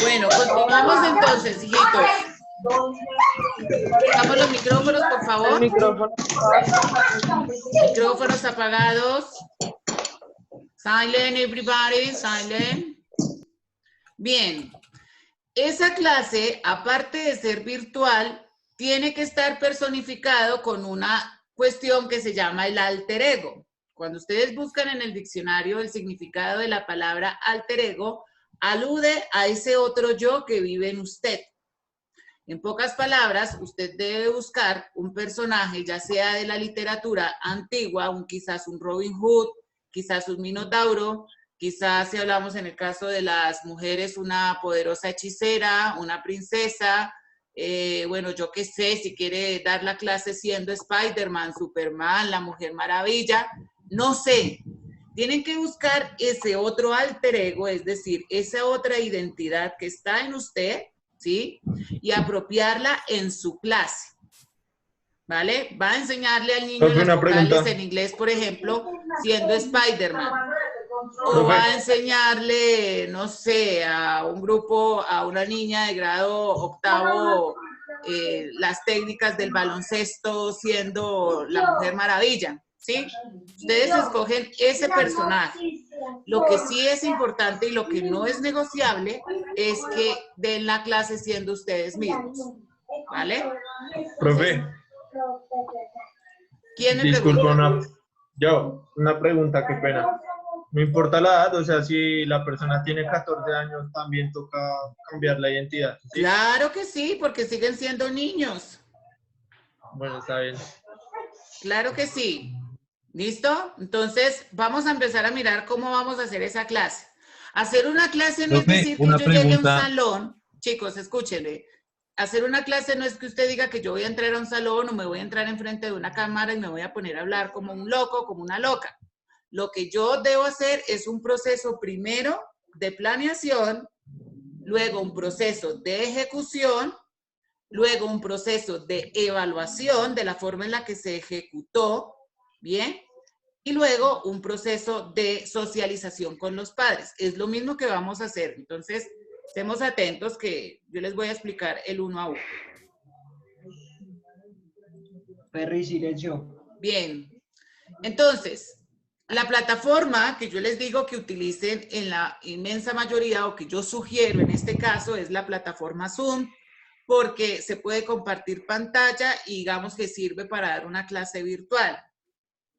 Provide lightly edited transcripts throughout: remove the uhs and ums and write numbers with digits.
Bueno, continuamos entonces, hijitos. Dejamos los micrófonos, por favor. Micrófonos apagados. Silent, everybody, silent. Bien. Esa clase, aparte de ser virtual, tiene que estar personificado con una cuestión que se llama el alter ego. Cuando ustedes buscan en el diccionario el significado de la palabra alter ego, alude a ese otro yo que vive en usted. En pocas palabras, usted debe buscar un personaje, ya sea de la literatura antigua, quizás un Robin Hood, quizás un Minotauro, quizás si hablamos en el caso de las mujeres, una poderosa hechicera, una princesa, bueno, yo qué sé, si quiere dar la clase siendo Spider-Man, Superman, la Mujer Maravilla, no sé. Tienen que buscar ese otro alter ego, es decir, esa otra identidad que está en usted, ¿sí? Y apropiarla en su clase, ¿vale? Va a enseñarle al niño las vocales en inglés, por ejemplo, siendo Spider-Man. O va a enseñarle, no sé, a un grupo, a una niña de grado octavo, las técnicas del baloncesto siendo la Mujer Maravilla, ¿sí? Ustedes escogen ese personaje. Lo que sí es importante y lo que no es negociable es que den la clase siendo ustedes mismos, ¿vale? Profe. ¿Quién me pregunta? Una pregunta, qué pena. No importa la edad, o sea, si la persona tiene 14 años, también toca cambiar la identidad, ¿sí? Claro que sí, porque siguen siendo niños. Bueno, está bien. Claro que sí. ¿Listo? Entonces, vamos a empezar a mirar cómo vamos a hacer esa clase. Hacer una clase no es decir que yo llegue a un salón. Chicos, escúchenme. Hacer una clase no es que usted diga que yo voy a entrar a un salón o me voy a entrar enfrente de una cámara y me voy a poner a hablar como un loco, como una loca. Lo que yo debo hacer es un proceso primero de planeación, luego un proceso de ejecución, luego un proceso de evaluación de la forma en la que se ejecutó, ¿bien? Y luego un proceso de socialización con los padres. Es lo mismo que vamos a hacer. Entonces, estemos atentos que yo les voy a explicar el uno a uno. Perro y silencio. Bien. Entonces, la plataforma que yo les digo que utilicen en la inmensa mayoría o que yo sugiero en este caso es la plataforma Zoom, porque se puede compartir pantalla y digamos que sirve para dar una clase virtual.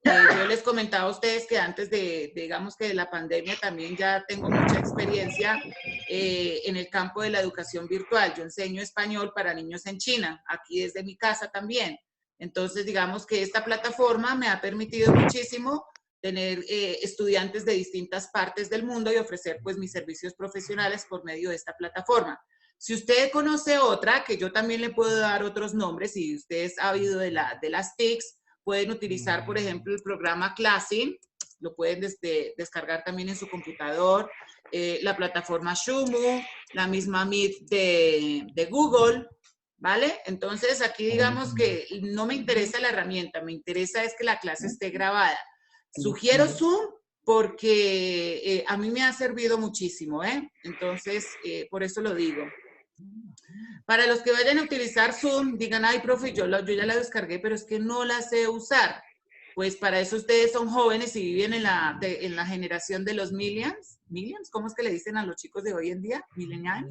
Yo les comentaba a ustedes que antes digamos que de la pandemia también ya tengo mucha experiencia en el campo de la educación virtual. Yo enseño español para niños en China, aquí desde mi casa también. Entonces, digamos que esta plataforma me ha permitido muchísimo tener estudiantes de distintas partes del mundo y ofrecer pues mis servicios profesionales por medio de esta plataforma. Si usted conoce otra, que yo también le puedo dar otros nombres, si ustedes ha oído de las TICs, pueden utilizar, por ejemplo, el programa Classy, lo pueden descargar también en su computador, la plataforma Shumu, la misma Meet de Google, ¿vale? Entonces, aquí digamos que no me interesa la herramienta, me interesa es que la clase esté grabada. Sugiero Zoom porque a mí me ha servido muchísimo, ¿eh? Entonces, por eso lo digo. Para los que vayan a utilizar Zoom, digan, ay, profe, yo ya la descargué, pero es que no la sé usar. Pues para eso ustedes son jóvenes y viven en la generación de los millennials. ¿Millennials? ¿Cómo es que le dicen a los chicos de hoy en día? ¿Millennials?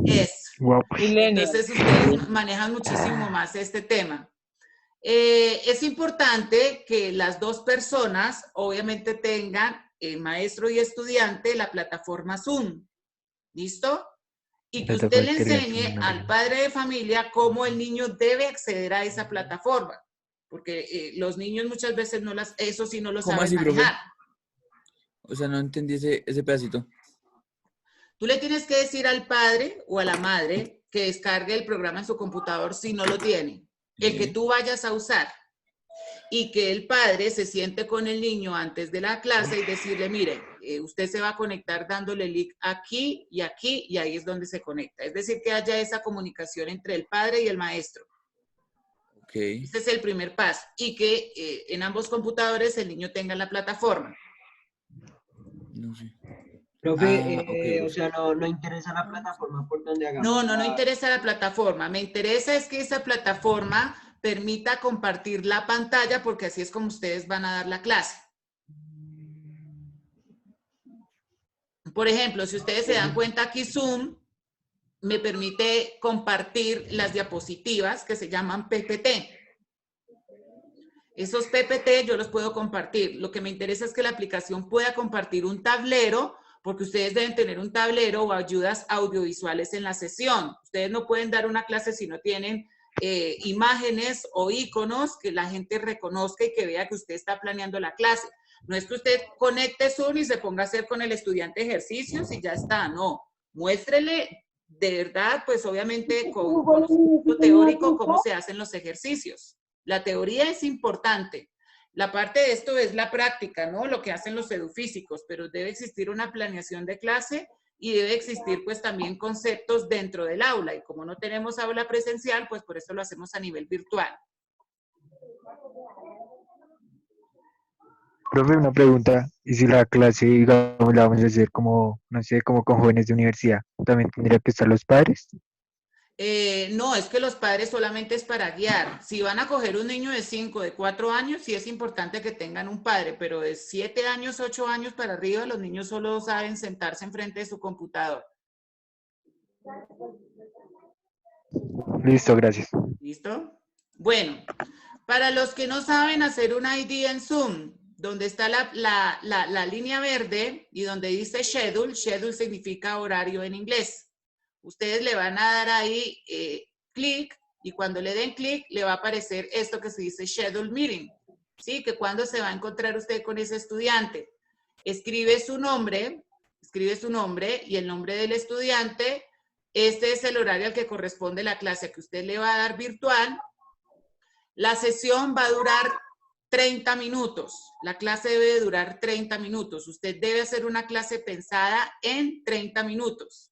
Es. Wow. Entonces ustedes manejan muchísimo más este tema. Es importante que las dos personas obviamente tengan, maestro y estudiante, la plataforma Zoom. ¿Listo? Y que usted le enseñe al padre de familia cómo el niño debe acceder a esa plataforma. Porque los niños muchas veces eso sí no lo saben así, manejar. Profe? O sea, no entendí ese pedacito. Tú le tienes que decir al padre o a la madre que descargue el programa en su computador si no lo tiene. El que tú vayas a usar. Y que el padre se siente con el niño antes de la clase y decirle, mire, usted se va a conectar dándole link aquí, y ahí es donde se conecta. Es decir, que haya esa comunicación entre el padre y el maestro. Ok. Ese es el primer paso. Y que en ambos computadores el niño tenga la plataforma. No sé. Profe, Ok. o sea, no interesa la plataforma por donde hagamos No la... interesa la plataforma. Me interesa es que esa plataforma permita compartir la pantalla, porque así es como ustedes van a dar la clase. Por ejemplo, si ustedes se dan cuenta aquí, Zoom me permite compartir las diapositivas que se llaman PPT. Esos PPT yo los puedo compartir. Lo que me interesa es que la aplicación pueda compartir un tablero, porque ustedes deben tener un tablero o ayudas audiovisuales en la sesión. Ustedes no pueden dar una clase si no tienen imágenes o iconos que la gente reconozca y que vea que usted está planeando la clase. No es que usted conecte Zoom y se ponga a hacer con el estudiante ejercicios y ya está, no. Muéstrele de verdad, pues obviamente con conocimiento teórico, cómo se hacen los ejercicios. La teoría es importante. La parte de esto es la práctica, ¿no? Lo que hacen los edufísicos, pero debe existir una planeación de clase y debe existir pues también conceptos dentro del aula. Y como no tenemos aula presencial, pues por eso lo hacemos a nivel virtual. Profe, una pregunta, y si la clase, digamos, la vamos a hacer como, no sé, como con jóvenes de universidad, ¿también tendría que estar los padres? No, es que los padres solamente es para guiar. Si van a coger un niño de 5, de 4 años, sí es importante que tengan un padre, pero de 7 años, 8 años para arriba, los niños solo saben sentarse enfrente de su computador. Listo, gracias. ¿Listo? Bueno, para los que no saben hacer un ID en Zoom, donde está la línea verde y donde dice schedule, schedule significa horario en inglés. Ustedes le van a dar ahí clic y cuando le den clic le va a aparecer esto que se dice schedule meeting. ¿Sí? Que cuando se va a encontrar usted con ese estudiante. Escribe su nombre y el nombre del estudiante. Este es el horario al que corresponde la clase que usted le va a dar virtual. La sesión va a durar 30 minutos. La clase debe durar 30 minutos. Usted debe hacer una clase pensada en 30 minutos.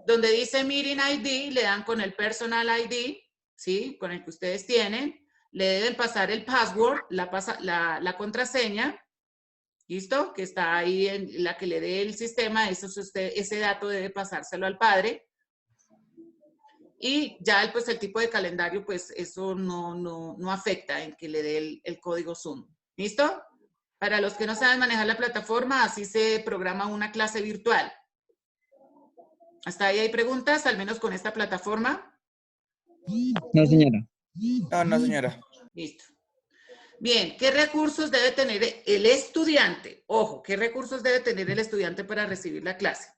Donde dice Meeting ID, le dan con el Personal ID, ¿sí? Con el que ustedes tienen. Le deben pasar el password, la contraseña, ¿listo? Que está ahí en la que le dé el sistema. Ese dato debe pasárselo al padre. Y ya pues el tipo de calendario, pues eso no afecta en que le dé el código Zoom. ¿Listo? Para los que no saben manejar la plataforma, así se programa una clase virtual. ¿Hasta ahí hay preguntas, al menos con esta plataforma? No, señora. No, señora. Listo. Bien, ¿qué recursos debe tener el estudiante? Ojo, ¿qué recursos debe tener el estudiante para recibir la clase?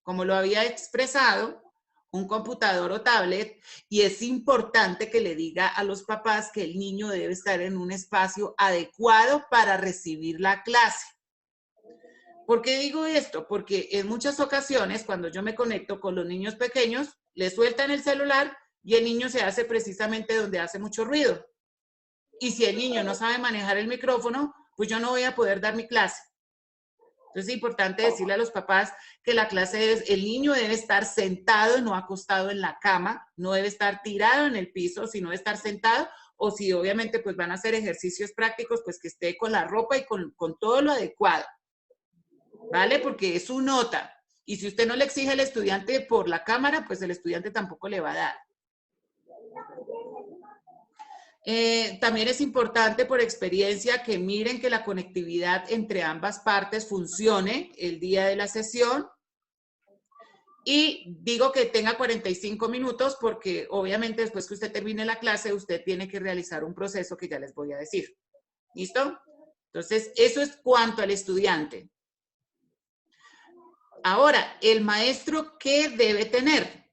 Como lo había expresado, un computador o tablet, y es importante que le diga a los papás que el niño debe estar en un espacio adecuado para recibir la clase. ¿Por qué digo esto? Porque en muchas ocasiones cuando yo me conecto con los niños pequeños, le sueltan el celular y el niño se hace precisamente donde hace mucho ruido. Y si el niño no sabe manejar el micrófono, pues yo no voy a poder dar mi clase. Entonces es importante decirle a los papás que la clase el niño debe estar sentado, no acostado en la cama, no debe estar tirado en el piso, sino debe estar sentado, o si obviamente pues van a hacer ejercicios prácticos, pues que esté con la ropa y con todo lo adecuado, ¿vale? Porque es su nota. Y si usted no le exige al estudiante por la cámara, pues el estudiante tampoco le va a dar. También es importante por experiencia que miren que la conectividad entre ambas partes funcione el día de la sesión. Y digo que tenga 45 minutos porque obviamente después que usted termine la clase, usted tiene que realizar un proceso que ya les voy a decir. ¿Listo? Entonces, eso es cuanto al estudiante. Ahora, el maestro, ¿qué debe tener?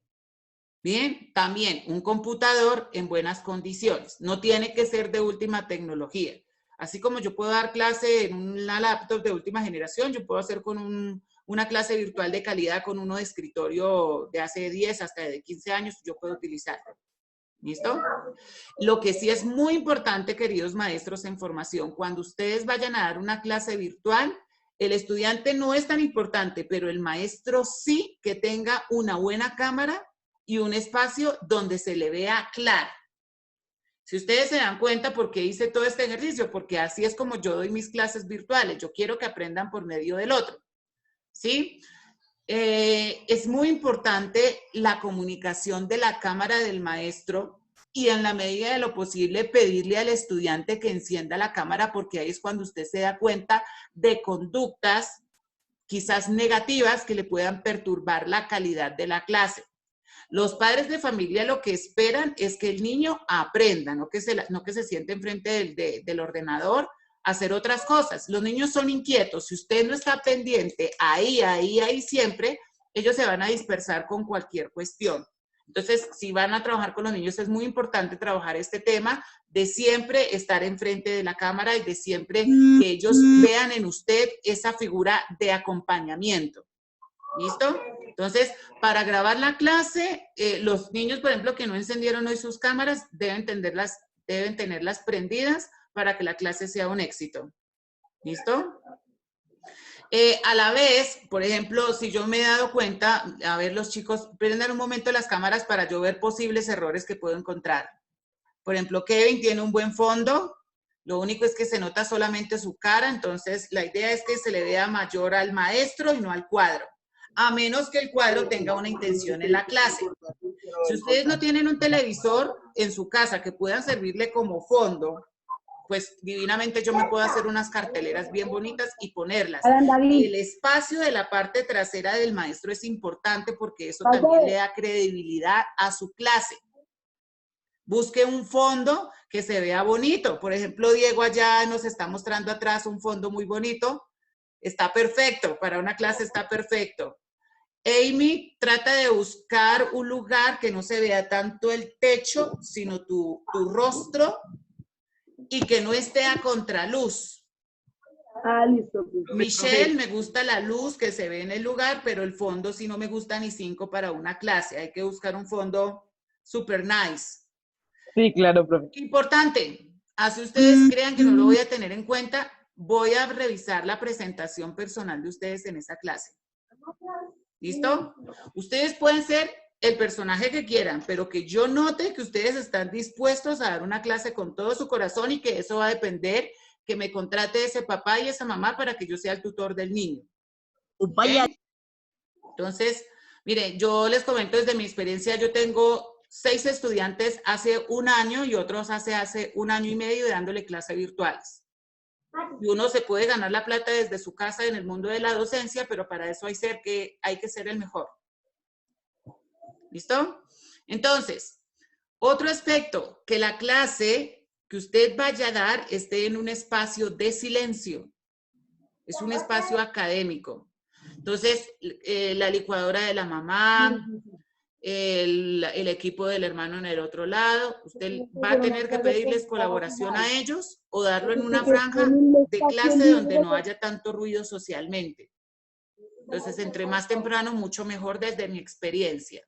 Bien, también un computador en buenas condiciones. No tiene que ser de última tecnología. Así como yo puedo dar clase en una laptop de última generación, yo puedo hacer con una clase virtual de calidad con uno de escritorio de hace 10 hasta de 15 años, yo puedo utilizarlo. ¿Listo? Lo que sí es muy importante, queridos maestros en formación, cuando ustedes vayan a dar una clase virtual, El estudiante no es tan importante, pero el maestro sí que tenga una buena cámara y un espacio donde se le vea claro. Si ustedes se dan cuenta por qué hice todo este ejercicio, porque así es como yo doy mis clases virtuales. Yo quiero que aprendan por medio del otro, ¿sí? Es muy importante la comunicación de la cámara del maestro y en la medida de lo posible pedirle al estudiante que encienda la cámara, porque ahí es cuando usted se da cuenta de conductas quizás negativas que le puedan perturbar la calidad de la clase. Los padres de familia lo que esperan es que el niño aprenda, no que se siente enfrente del ordenador a hacer otras cosas. Los niños son inquietos. Si usted no está pendiente ahí siempre, ellos se van a dispersar con cualquier cuestión. Entonces, si van a trabajar con los niños, es muy importante trabajar este tema de siempre estar enfrente de la cámara y de siempre que ellos vean en usted esa figura de acompañamiento. ¿Listo? Entonces, para grabar la clase, los niños, por ejemplo, que no encendieron hoy sus cámaras, deben tenerlas prendidas para que la clase sea un éxito. ¿Listo? A la vez, por ejemplo, si yo me he dado cuenta, a ver, los chicos, prendan un momento las cámaras para yo ver posibles errores que puedo encontrar. Por ejemplo, Kevin tiene un buen fondo, lo único es que se nota solamente su cara, entonces la idea es que se le vea mayor al maestro y no al cuadro, a menos que el cuadro tenga una intención en la clase. Si ustedes no tienen un televisor en su casa que puedan servirle como fondo, pues divinamente yo me puedo hacer unas carteleras bien bonitas y ponerlas. El espacio de la parte trasera del maestro es importante porque eso también le da credibilidad a su clase. Busque un fondo que se vea bonito. Por ejemplo, Diego allá nos está mostrando atrás un fondo muy bonito. Está perfecto, para una clase está perfecto. Amy, trata de buscar un lugar que no se vea tanto el techo, sino tu rostro y que no esté a contraluz. Ah, listo. Michelle, me gusta la luz que se ve en el lugar, pero el fondo sí no me gusta ni 5 para una clase. Hay que buscar un fondo super nice. Sí, claro, profe. Importante, así ustedes crean que no lo voy a tener en cuenta, voy a revisar la presentación personal de ustedes en esa clase. ¿Listo? Ustedes pueden ser el personaje que quieran, pero que yo note que ustedes están dispuestos a dar una clase con todo su corazón y que eso va a depender que me contrate ese papá y esa mamá para que yo sea el tutor del niño. ¿Okay? Entonces, miren, yo les comento desde mi experiencia, yo tengo 6 estudiantes hace un año y otros hace 1 año y medio dándole clases virtuales. Y uno se puede ganar la plata desde su casa en el mundo de la docencia, pero para eso hay que ser el mejor. ¿Listo? Entonces, otro aspecto, que la clase que usted vaya a dar esté en un espacio de silencio. Es un espacio académico. Entonces, la licuadora de la mamá, el equipo del hermano en el otro lado, usted va a tener que pedirles colaboración a ellos o darlo en una franja de clase donde no haya tanto ruido socialmente. Entonces, entre más temprano, mucho mejor desde mi experiencia.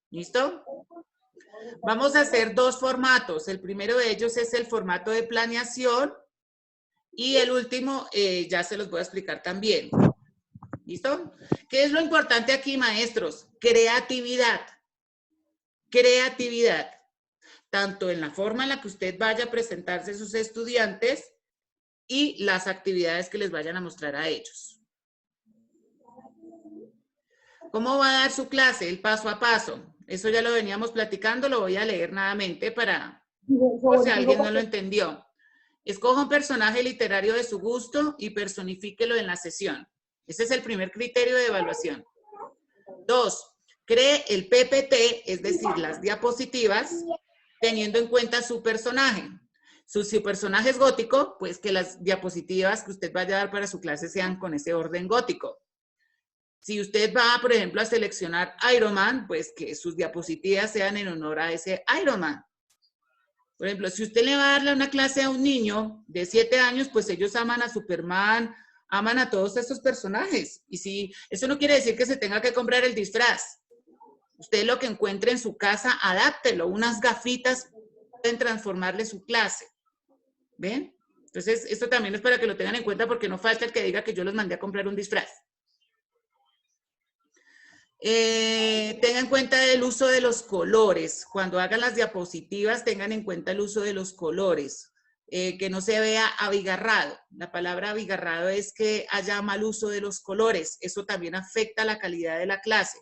¿Listo? Vamos a hacer 2 formatos. El primero de ellos es el formato de planeación y el último ya se los voy a explicar también. ¿Listo? ¿Qué es lo importante aquí, maestros? Creatividad. Creatividad. Tanto en la forma en la que usted vaya a presentarse a sus estudiantes y las actividades que les vayan a mostrar a ellos. ¿Cómo va a dar su clase? El paso a paso. Eso ya lo veníamos platicando, lo voy a leer nuevamente por si alguien no lo entendió. Escoja un personaje literario de su gusto y personifíquelo en la sesión. Ese es el primer criterio de evaluación. 2. Cree el PPT, es decir, las diapositivas, teniendo en cuenta su personaje. Si su personaje es gótico, pues que las diapositivas que usted vaya a dar para su clase sean con ese orden gótico. Si usted va, por ejemplo, a seleccionar Iron Man, pues que sus diapositivas sean en honor a ese Iron Man. Por ejemplo, si usted le va a darle una clase a un niño de 7 años, pues ellos aman a Superman, aman a todos esos personajes. Y si eso no quiere decir que se tenga que comprar el disfraz. Usted lo que encuentre en su casa, adáptelo. Unas gafitas pueden transformarle su clase. ¿Ven? Entonces, esto también es para que lo tengan en cuenta porque no falta el que diga que yo los mandé a comprar un disfraz. Tengan en cuenta el uso de los colores. Cuando hagan las diapositivas, tengan en cuenta el uso de los colores. Que no se vea abigarrado. La palabra abigarrado es que haya mal uso de los colores. Eso también afecta la calidad de la clase.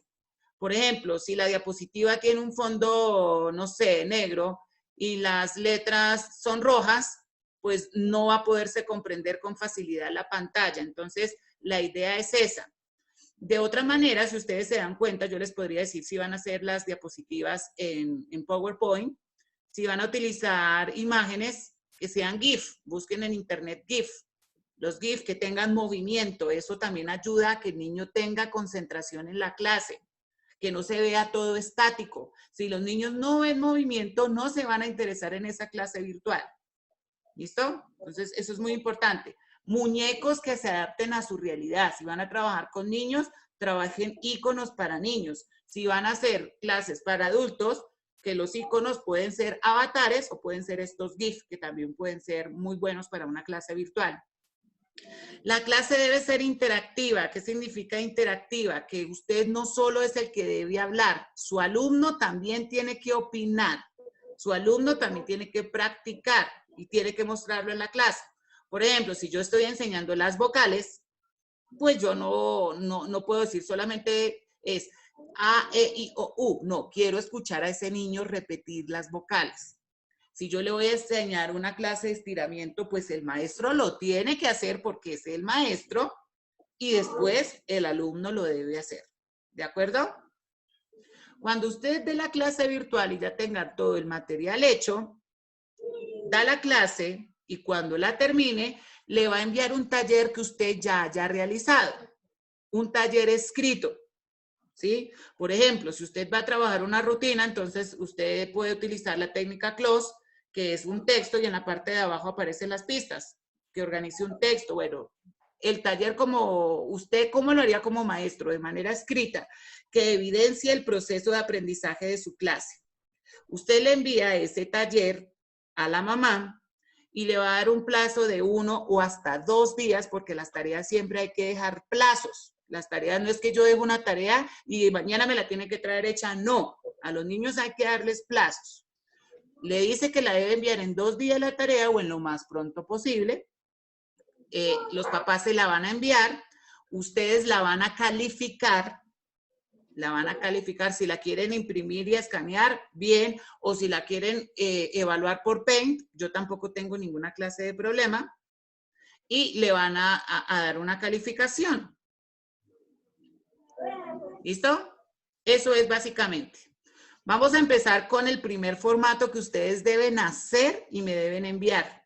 Por ejemplo, si la diapositiva tiene un fondo, no sé, negro y las letras son rojas, pues no va a poderse comprender con facilidad la pantalla. Entonces, la idea es esa. De otra manera, si ustedes se dan cuenta, yo les podría decir si van a hacer las diapositivas en PowerPoint, si van a utilizar imágenes que sean GIF, busquen en internet GIF. Los GIF que tengan movimiento, eso también ayuda a que el niño tenga concentración en la clase, que no se vea todo estático. Si los niños no ven movimiento, no se van a interesar en esa clase virtual. ¿Listo? Entonces, eso es muy importante. Muñecos que se adapten a su realidad. Si van a trabajar con niños, trabajen iconos para niños. Si van a hacer clases para adultos, que los iconos pueden ser avatares o pueden ser estos GIF, que también pueden ser muy buenos para una clase virtual. La clase debe ser interactiva. ¿Qué significa interactiva? Que usted no solo es el que debe hablar, su alumno también tiene que opinar, su alumno también tiene que practicar y tiene que mostrarlo en la clase. Por ejemplo, si yo estoy enseñando las vocales, pues yo no puedo decir solamente es A, E, I, O, U. No, quiero escuchar a ese niño repetir las vocales. Si yo le voy a enseñar una clase de estiramiento, pues el maestro lo tiene que hacer porque es el maestro y después el alumno lo debe hacer. ¿De acuerdo? Cuando usted dé la clase virtual y ya tenga todo el material hecho, da la clase y cuando la termine, le va a enviar un taller que usted ya haya realizado. Un taller escrito. ¿Sí? Por ejemplo, si usted va a trabajar una rutina, entonces usted puede utilizar la técnica CLOS, que es un texto y en la parte de abajo aparecen las pistas, que organice un texto. Bueno, el taller como usted, ¿cómo lo haría como maestro? De manera escrita, que evidencie el proceso de aprendizaje de su clase. Usted le envía ese taller a la mamá y le va a dar un plazo de 1 o hasta 2 días, porque las tareas siempre hay que dejar plazos. Las tareas no es que yo dejo una tarea y mañana me la tiene que traer hecha, no. A los niños hay que darles plazos. Le dice que la debe enviar en 2 días la tarea o en lo más pronto posible. Los papás se la van a enviar, ustedes la van a calificar. La van a calificar si la quieren imprimir y escanear, bien, o si la quieren evaluar por Paint, yo tampoco tengo ninguna clase de problema, y le van a dar una calificación. ¿Listo? Eso es básicamente. Vamos a empezar con el primer formato que ustedes deben hacer y me deben enviar.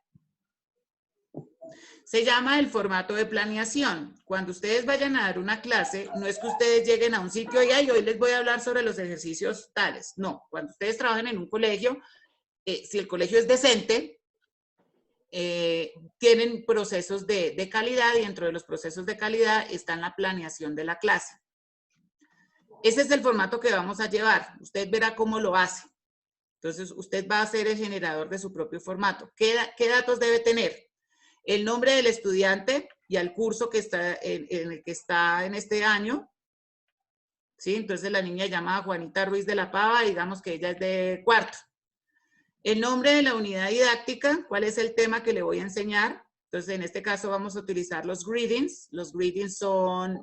Se llama el formato de planeación. Cuando ustedes vayan a dar una clase, no es que ustedes lleguen a un sitio y hoy les voy a hablar sobre los ejercicios tales. No, cuando ustedes trabajen en un colegio, si el colegio es decente, tienen procesos de calidad y dentro de los procesos de calidad está la planeación de la clase. Ese es el formato que vamos a llevar. Usted verá cómo lo hace. Entonces, usted va a ser el generador de su propio formato. ¿Qué datos debe tener? El nombre del estudiante y al curso que está en el que está en este año. ¿Sí? Entonces, la niña llama Juanita Ruiz de la Pava, digamos que ella es de cuarto. El nombre de la unidad didáctica, cuál es el tema que le voy a enseñar. Entonces, en este caso vamos a utilizar los greetings. Los greetings son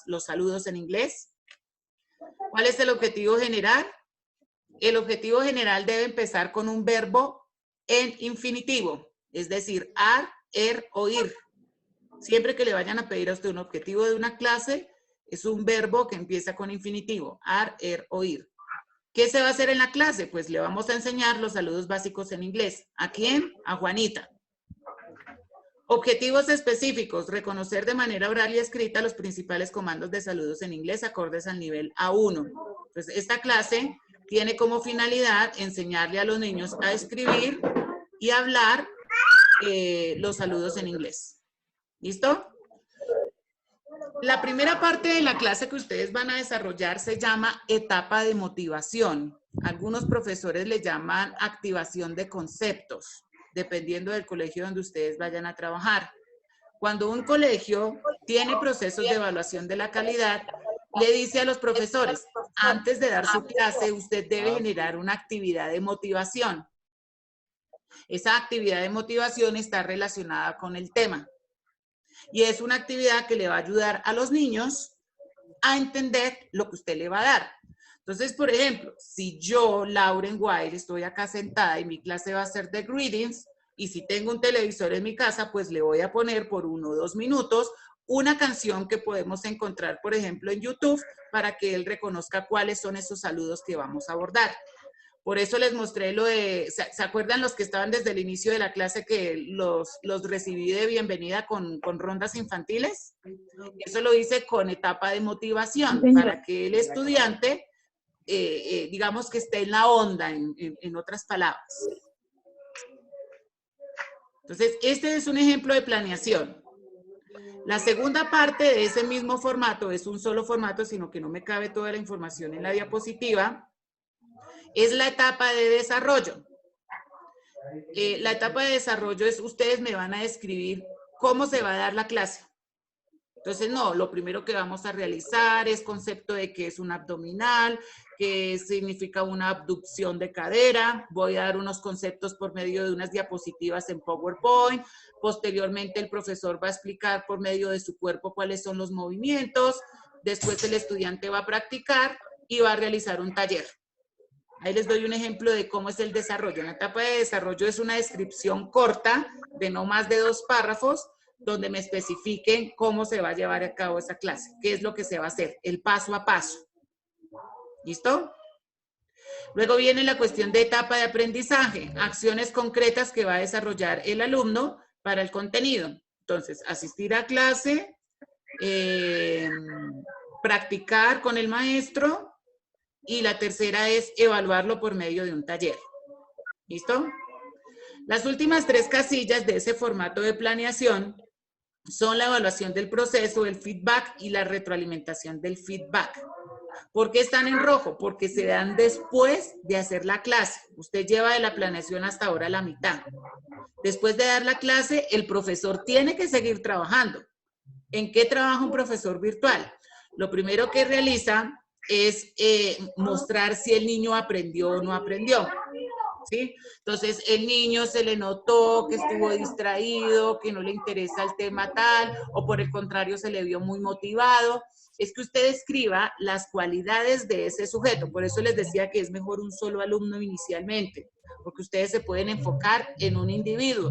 los saludos en inglés. ¿Cuál es el objetivo general? El objetivo general debe empezar con un verbo en infinitivo, es decir, ar, o ir. Siempre que le vayan a pedir a usted un objetivo de una clase, es un verbo que empieza con infinitivo, ar, o ir. ¿Qué se va a hacer en la clase? Pues le vamos a enseñar los saludos básicos en inglés. ¿A quién? A Juanita. Objetivos específicos, reconocer de manera oral y escrita los principales comandos de saludos en inglés acordes al nivel A1. Entonces, esta clase tiene como finalidad enseñarle a los niños a escribir y hablar los saludos en inglés. ¿Listo? La primera parte de la clase que ustedes van a desarrollar se llama etapa de motivación. Algunos profesores le llaman activación de conceptos. dependiendo del colegio donde ustedes vayan a trabajar. Cuando un colegio tiene procesos de evaluación de la calidad, le dice a los profesores, antes de dar su clase, usted debe generar una actividad de motivación. Esa actividad de motivación está relacionada con el tema. Y es una actividad que le va a ayudar a los niños a entender lo que usted le va a dar. Entonces, por ejemplo, si yo, Lauren Wild, estoy acá sentada y mi clase va a ser de greetings, y si tengo un televisor en mi casa, pues le voy a poner por 1 o 2 minutos una canción que podemos encontrar, por ejemplo, en YouTube, para que él reconozca cuáles son esos saludos que vamos a abordar. Por eso les mostré lo de, ¿se acuerdan los que estaban desde el inicio de la clase que los recibí de bienvenida con rondas infantiles? Eso lo hice con etapa de motivación, para que el estudiante, digamos que esté en la onda, en otras palabras. Entonces, este es un ejemplo de planeación. La segunda parte de ese mismo formato, es un solo formato, sino que no me cabe toda la información en la diapositiva, es la etapa de desarrollo. La etapa de desarrollo es, ustedes me van a describir cómo se va a dar la clase. Entonces, no, lo primero que vamos a realizar es concepto de qué es un abdominal, qué significa una abducción de cadera. Voy a dar unos conceptos por medio de unas diapositivas en PowerPoint. Posteriormente, el profesor va a explicar por medio de su cuerpo cuáles son los movimientos. Después, el estudiante va a practicar y va a realizar un taller. Ahí les doy un ejemplo de cómo es el desarrollo. La etapa de desarrollo es una descripción corta de no más de 2 párrafos donde me especifiquen cómo se va a llevar a cabo esa clase, qué es lo que se va a hacer, el paso a paso. ¿Listo? Luego viene la cuestión de etapa de aprendizaje, acciones concretas que va a desarrollar el alumno para el contenido. Entonces, asistir a clase, practicar con el maestro, y la tercera es evaluarlo por medio de un taller. ¿Listo? Las últimas 3 casillas de ese formato de planeación son la evaluación del proceso, el feedback y la retroalimentación del feedback. ¿Por qué están en rojo? Porque se dan después de hacer la clase. Usted lleva de la planeación hasta ahora la mitad. Después de dar la clase, el profesor tiene que seguir trabajando. ¿En qué trabaja un profesor virtual? Lo primero que realiza es mostrar si el niño aprendió o no aprendió. ¿Sí? Entonces, el niño se le notó que estuvo distraído, que no le interesa el tema tal, o por el contrario se le vio muy motivado. Es que usted escriba las cualidades de ese sujeto. Por eso les decía que es mejor un solo alumno inicialmente, porque ustedes se pueden enfocar en un individuo,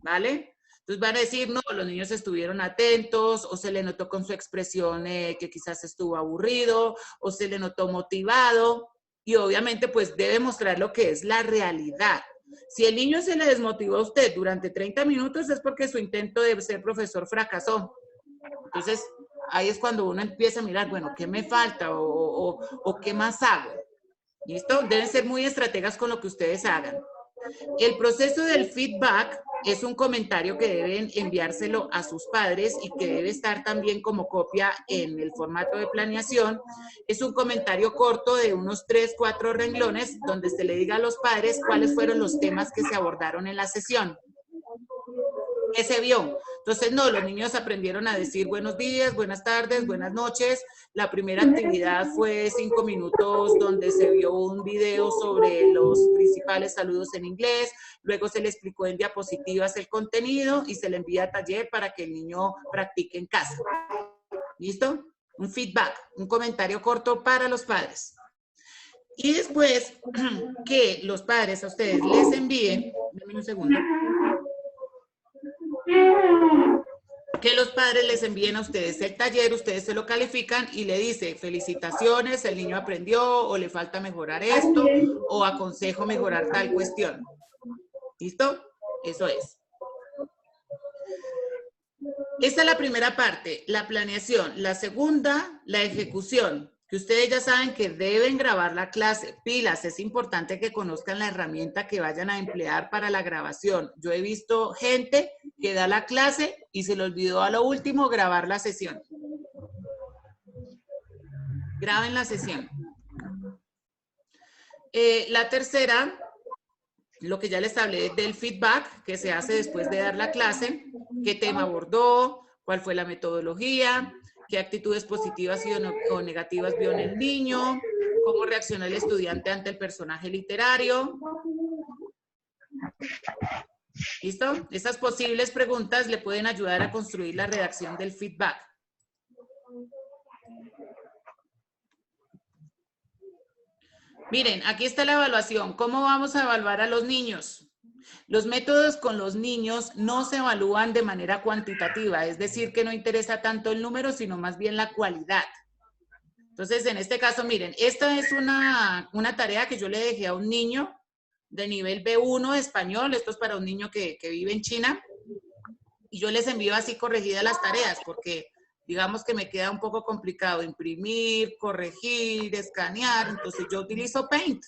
¿vale? Entonces van a decir, no, los niños estuvieron atentos, o se le notó con su expresión que quizás estuvo aburrido, o se le notó motivado. Y obviamente, pues, debe mostrar lo que es la realidad. Si el niño se le desmotivó a usted durante 30 minutos, es porque su intento de ser profesor fracasó. Entonces, ahí es cuando uno empieza a mirar, bueno, ¿qué me falta? O ¿qué más hago? ¿Listo? Deben ser muy estrategas con lo que ustedes hagan. El proceso del feedback es un comentario que deben enviárselo a sus padres y que debe estar también como copia en el formato de planeación. Es un comentario corto de unos 3, 4 renglones donde se le diga a los padres cuáles fueron los temas que se abordaron en la sesión. ¿Qué se vio? Entonces, no, los niños aprendieron a decir buenos días, buenas tardes, buenas noches. La primera actividad fue 5 minutos donde se vio un video sobre los principales saludos en inglés. Luego se le explicó en diapositivas el contenido y se le envía a taller para que el niño practique en casa. ¿Listo? Un feedback, un comentario corto para los padres. Y después que los padres a ustedes les envíen, denme un segundo, que los padres les envíen a ustedes el taller, ustedes se lo califican y le dice, felicitaciones, el niño aprendió, o le falta mejorar esto, o aconsejo mejorar tal cuestión. ¿Listo? Eso es. Esta es la primera parte, la planeación. La segunda, la ejecución, que ustedes ya saben que deben grabar la clase. Pilas, es importante que conozcan la herramienta que vayan a emplear para la grabación. Yo he visto gente que da la clase y se le olvidó a lo último grabar la sesión. Graben la sesión. La tercera lo que ya les hablé del feedback que se hace después de dar la clase, qué tema abordó, cuál fue la metodología, qué actitudes positivas o negativas vio en el niño, cómo reaccionó el estudiante ante el personaje literario. ¿Listo? Esas posibles preguntas le pueden ayudar a construir la redacción del feedback. Miren, aquí está la evaluación. ¿Cómo vamos a evaluar a los niños? Los métodos con los niños no se evalúan de manera cuantitativa, es decir, que no interesa tanto el número, sino más bien la cualidad. Entonces, en este caso, miren, esta es una tarea que yo le dejé a un niño de nivel B1 de español. Esto es para un niño que vive en China. Y yo les envío así corregidas las tareas, porque digamos que me queda un poco complicado imprimir, corregir, escanear. Entonces, yo utilizo Paint.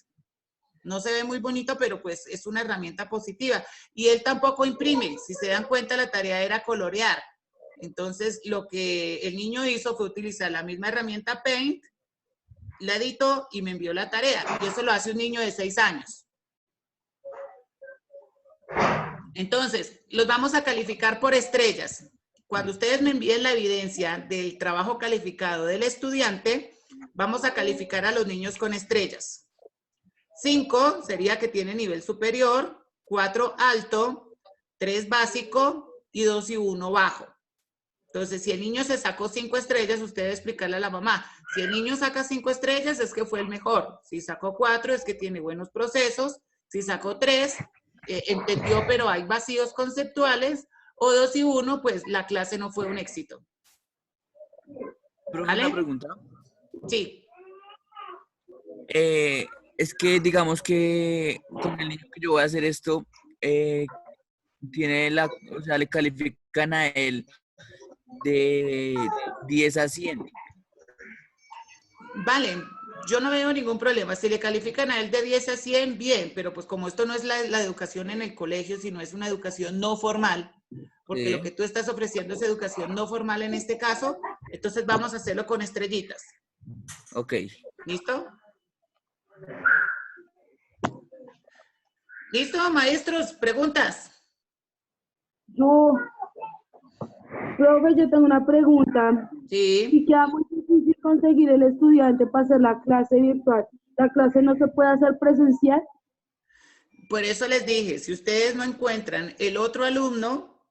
No se ve muy bonito, pero pues es una herramienta positiva. Y él tampoco imprime. Si se dan cuenta, la tarea era colorear. Entonces, lo que el niño hizo fue utilizar la misma herramienta Paint, la editó y me envió la tarea. Y eso lo hace un niño de 6 años. Entonces, los vamos a calificar por estrellas. Cuando ustedes me envíen la evidencia del trabajo calificado del estudiante, vamos a calificar a los niños con estrellas. 5 sería que tiene nivel superior, 4 alto, 3 básico y 2 y 1 bajo. Entonces, si el niño se sacó 5 estrellas, usted debe explicarle a la mamá. Si el niño saca 5 estrellas, es que fue el mejor. Si sacó 4, es que tiene buenos procesos. Si sacó 3, entendió, pero hay vacíos conceptuales. O 2 y 1, pues la clase no fue un éxito. ¿Profe, una pregunta? Sí. Es que digamos que con el niño que yo voy a hacer esto, o sea, le califican a él de 10 a 100. Vale, yo no veo ningún problema. Si le califican a él de 10 a 100, bien, pero pues como esto no es la educación en el colegio, sino es una educación no formal, porque Sí. lo que tú estás ofreciendo es educación no formal en este caso, entonces vamos a hacerlo con estrellitas. Ok. ¿Listo? ¿Listo, maestros? ¿Preguntas? Profe, yo tengo una pregunta. Sí. Y queda muy difícil conseguir el estudiante para hacer la clase virtual. ¿La clase no se puede hacer presencial? Por eso les dije, si ustedes no encuentran el otro alumno,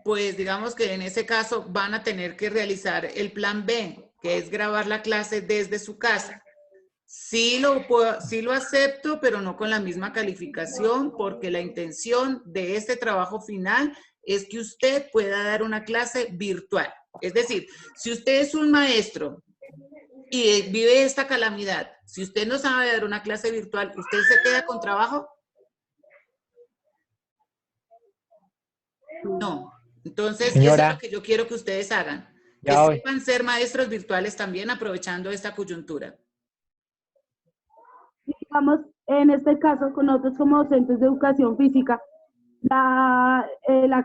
pues digamos que en ese caso van a tener que realizar el plan B, que es grabar la clase desde su casa. Sí lo acepto, pero no con la misma calificación, porque la intención de este trabajo final es que usted pueda dar una clase virtual. Es decir, si usted es un maestro y vive esta calamidad, si usted no sabe dar una clase virtual, ¿usted se queda con trabajo? No. Entonces, Señora, eso es lo que yo quiero que ustedes hagan. Que ya voy. sepan ser maestros virtuales también aprovechando esta coyuntura. Digamos, en este caso, con nosotros como docentes de educación física, la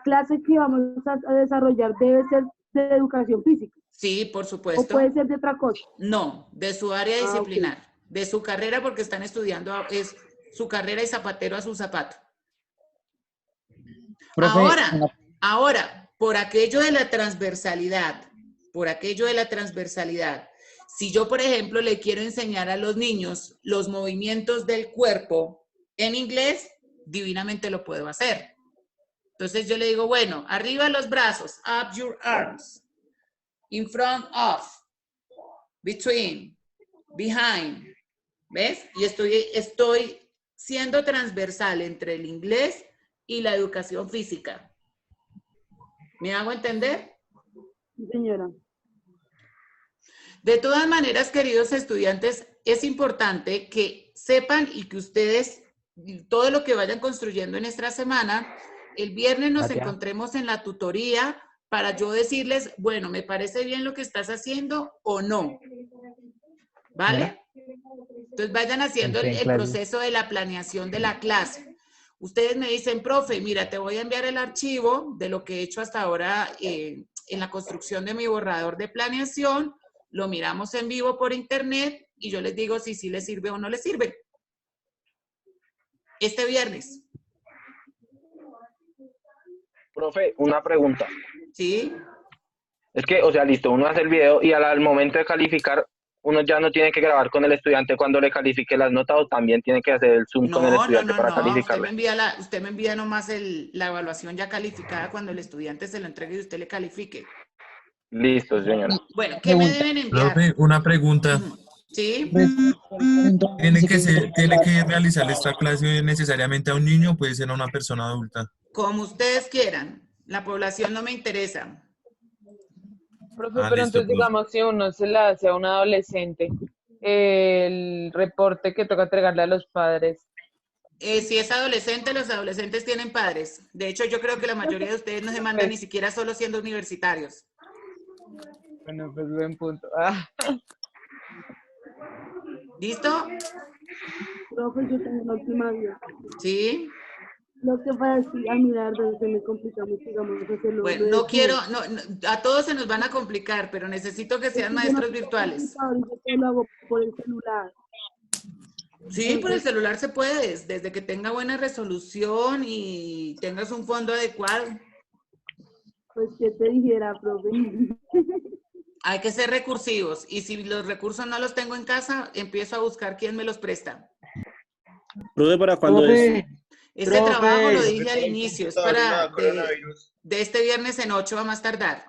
clase que vamos a desarrollar debe ser de educación física. Sí, por ¿O supuesto. puede ser de otra cosa? No, de su área Ah, disciplinar, de su carrera, porque están estudiando, es su carrera y zapatero a su zapato. Profe, Ahora, por aquello de la transversalidad, si yo, por ejemplo, le quiero enseñar a los niños los movimientos del cuerpo en inglés, divinamente lo puedo hacer. Entonces yo le digo, bueno, arriba los brazos, up your arms, in front of, between, behind, ¿ves? Y estoy siendo transversal entre el inglés y la educación física. ¿Me hago entender? Sí, señora. De todas maneras, queridos estudiantes, es importante que sepan y que ustedes, todo lo que vayan construyendo en esta semana, el viernes nos encontremos en la tutoría para yo decirles, bueno, ¿me parece bien lo que estás haciendo o no? ¿Vale? Entonces vayan haciendo el proceso de la planeación de la clase. Ustedes me dicen, profe, mira, te voy a enviar el archivo de lo que he hecho hasta ahora en la construcción de mi borrador de planeación. Lo miramos en vivo por internet y yo les digo si sí les sirve o no les sirve. este viernes. Profe, una pregunta. ¿Sí? Es que, o sea, listo, uno hace el video y al momento de calificar, uno ya no tiene que grabar con el estudiante cuando le califique las notas o también tiene que hacer el Zoom con el estudiante para Usted calificarle. me envía nomás la evaluación ya calificada cuando el estudiante se lo entregue y usted le califique. Listo, señora. Bueno, ¿qué me deben enviar? Profe, una pregunta. ¿Sí? ¿Tiene que realizar esta clase necesariamente a un niño o puede ser a una persona adulta? Como ustedes quieran. La población no me interesa. Profe, Ah, pero listo, entonces profe. digamos si uno se la hace a un adolescente, el reporte que toca entregarle a los padres. Si es adolescente, los adolescentes tienen padres. De hecho, yo creo que la mayoría de ustedes no se mandan ni siquiera solo siendo universitarios. Bueno, pues buen punto. Ah. ¿Listo? Profe, yo tengo una última duda. Sí. Lo que pasa es que a mí la verdad se me complica mucho, digamos, hacerlo. Bueno, no quiero, a todos se nos van a complicar, pero necesito que sean maestros virtuales. Yo lo hago por el celular. Sí, por el celular se puede, desde que tenga buena resolución y tengas un fondo adecuado. Pues, ¿qué te dijera, profe? Hay que ser recursivos y si los recursos no los tengo en casa, empiezo a buscar quién me los presta. Profe, ¿para cuándo es? Este Profe. trabajo, lo dije al inicio, es para Coronavirus. de este viernes en 8 a más tardar.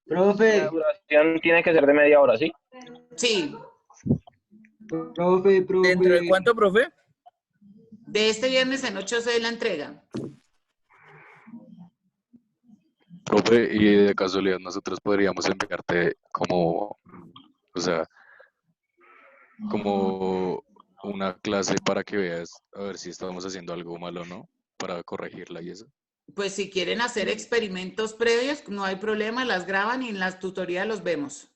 Profe, La duración tiene que ser de media hora, ¿sí? Sí, profe, ¿Dentro de cuánto, profe? de este viernes en 8 se la entrega. Profe, y de casualidad nosotros podríamos enviarte como, o sea, como una clase para que veas a ver si estamos haciendo algo malo o no, para corregirla y eso. Pues si quieren hacer experimentos previos, no hay problema, las graban y en las tutorías los vemos.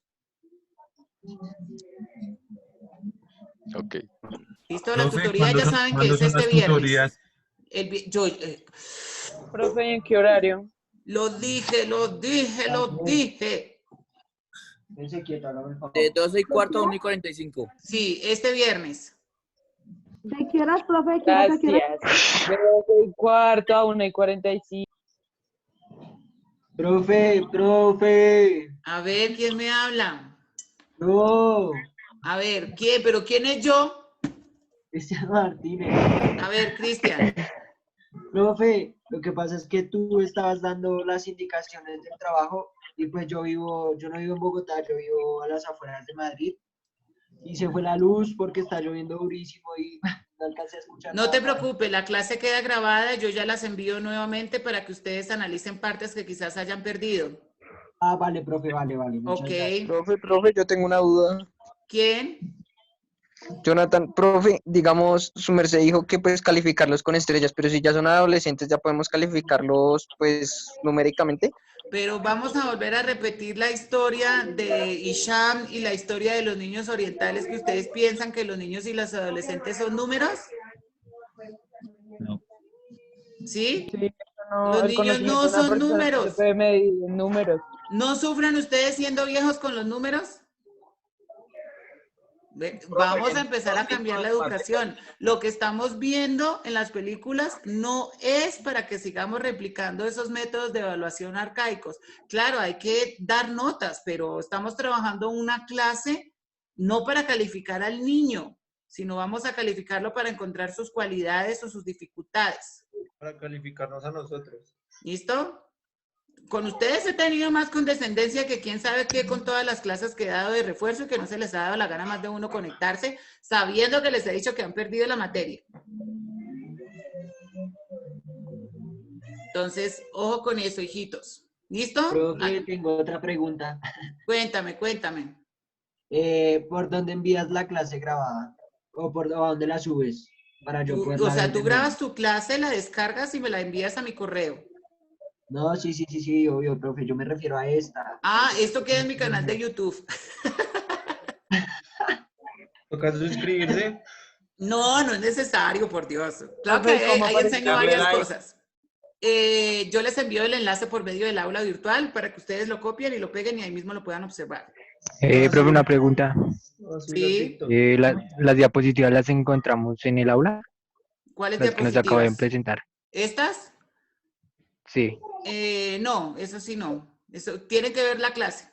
Ok. ¿Listo? La Profe, tutoría ya saben que ¿cuándo es son este las viernes. tutorías? Profe, ¿y en qué horario? Lo dije. Piense quieto, hágame el favor. De 12:15 a 1:45. Sí, este viernes. ¿De qué horas, profe? ¿De qué horas a qué horas? Gracias. De 12:15 a 1:45. Profe. A ver, ¿quién me habla? No. A ver, ¿quién? ¿Pero quién es yo? Cristian Martínez. A ver, Cristian. Profe, lo que pasa es que tú estabas dando las indicaciones del trabajo y pues yo no vivo en Bogotá, yo vivo a las afueras de Madrid y se fue la luz porque está lloviendo durísimo y no alcancé a escuchar No nada te más. preocupes, la clase queda grabada y yo ya las envío nuevamente para que ustedes analicen partes que quizás hayan perdido. Ah, vale, profe, vale. Muchas Ok. gracias. Profe, yo tengo una duda. ¿Quién? Jonathan, profe, digamos, su merced dijo que puedes calificarlos con estrellas, pero si ya son adolescentes, ¿ya podemos calificarlos, pues, numéricamente? Pero vamos a volver a repetir la historia de Isham y la historia de los niños orientales, que ustedes piensan que los niños y los adolescentes son números. No. ¿Sí? Sí, Los el niños conocimiento no de una son persona números. se puede medir en números. ¿No sufren ustedes siendo viejos con los números? Vamos a empezar a cambiar la educación. Lo que estamos viendo en las películas no es para que sigamos replicando esos métodos de evaluación arcaicos. Claro, hay que dar notas, pero estamos trabajando una clase no para calificar al niño, sino vamos a calificarlo para encontrar sus cualidades o sus dificultades. Para calificarnos a nosotros. ¿Listo? Con ustedes he tenido más condescendencia que quién sabe qué con todas las clases que he dado de refuerzo y que no se les ha dado la gana más de uno conectarse, sabiendo que les he dicho que han perdido la materia. Entonces, ojo con eso, hijitos. ¿Listo? Profe, tengo otra pregunta. Cuéntame. ¿Por dónde envías la clase grabada? ¿O a dónde la subes? Para yo poderla O sea, ver tú de grabas nuevo. tu clase, la descargas y me la envías a mi correo. No, sí, obvio, profe, yo me refiero a esta. Ah, esto queda en mi canal de YouTube. ¿Toca suscribirse? No es necesario, por Dios. Claro Profe, que ¿cómo ahí aparece? enseño Darle varias like. cosas. Yo les envío el enlace por medio del aula virtual para que ustedes lo copien y lo peguen y ahí mismo lo puedan observar. Profe, una pregunta. Sí. Las diapositivas las encontramos en el aula, ¿Cuáles las que nos acabo de diapositivas? presentar. ¿Estas? Sí. No, eso sí no. Eso tiene que ver la clase.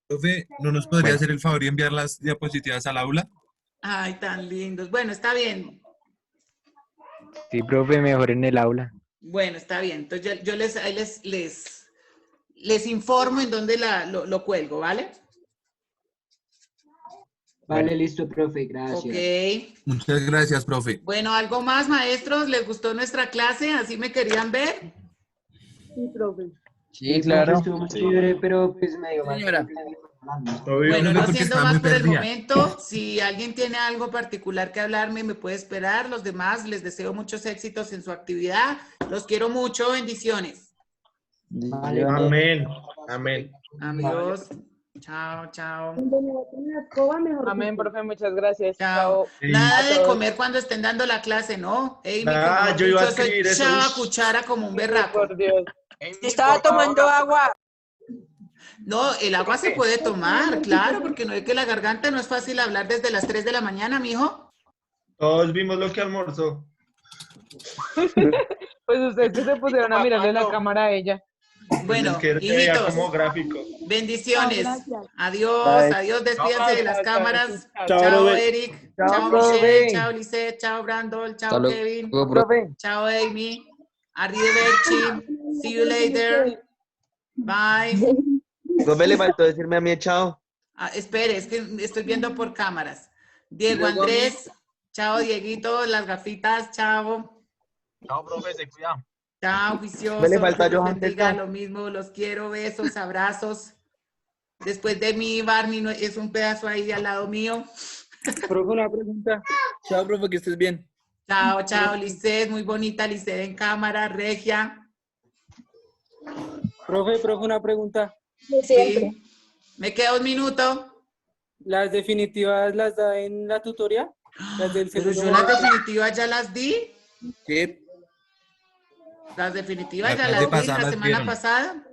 Profe, ¿no nos podría hacer el favor y enviar las diapositivas al aula? Ay, tan lindos. Bueno, está bien. Sí, profe, mejor en el aula. Bueno, está bien. Entonces yo ahí les informo en dónde lo cuelgo, ¿vale? Vale, listo, profe, gracias. Ok. Muchas gracias, profe. Bueno, ¿algo más, maestros? ¿Les gustó nuestra clase? ¿Así me querían ver? Sí, profe. Sí, claro. Estuvo muy chévere, pero pues medio mal. Señora. Bueno, no porque siendo está más muy por el perdida. momento, si alguien tiene algo particular que hablarme, me puede esperar. Los demás, les deseo muchos éxitos en su actividad. Los quiero mucho. Bendiciones. Vale, Amén. Amén. Amigos. Chao, chao. Amén, profe, muchas gracias. Chao. Sí. Nada A de todos. comer cuando estén dando la clase, ¿no? Amy, que Ah, mejor yo iba a dicho, soy escribir eso. chava Ush. cuchara como un Sí, berraco. por Dios. Estaba tomando agua. No, el agua se puede tomar, claro, porque no es que la garganta no es fácil hablar desde las 3 de la mañana, mijo. Todos vimos lo que almorzó. Pues ustedes que se pusieron a mirarle la cámara a ella. Bueno, Es que se veía hijitos, como gráfico. bendiciones. Gracias. Adiós, Bye. adiós, despídense de las cámaras. Chao, Chao, profe. Eric. Chao, Chao, profe. Michelle. Chao, Lisette. Chao, Brandon. Chao, Hasta luego, Kevin. profe. Chao, Amy. Arrivederci. See you later. Bye. Profe, le faltó decirme a mí chao. Espere, es que estoy viendo por cámaras. Diego Andrés. Chao, Dieguito. Las gafitas. Chao. Chao, profe, se cuida. Chao, juicioso. Me le falta Dios los Johan bendiga, Testa. lo mismo, los quiero, besos, abrazos. Después de mí, Barney es un pedazo ahí al lado mío. Profe, una pregunta. Chao, profe, que estés bien. Chao, chao, Lisset, muy bonita Lisset en cámara, Regia. Profe, una pregunta. Sí. Me queda un minuto. ¿Las definitivas las da en la tutoría? Las del Pero segundo yo las momento. definitivas ya las di. Sí. Las definitivas La ya clase las di pasada la las semana dieron. pasada.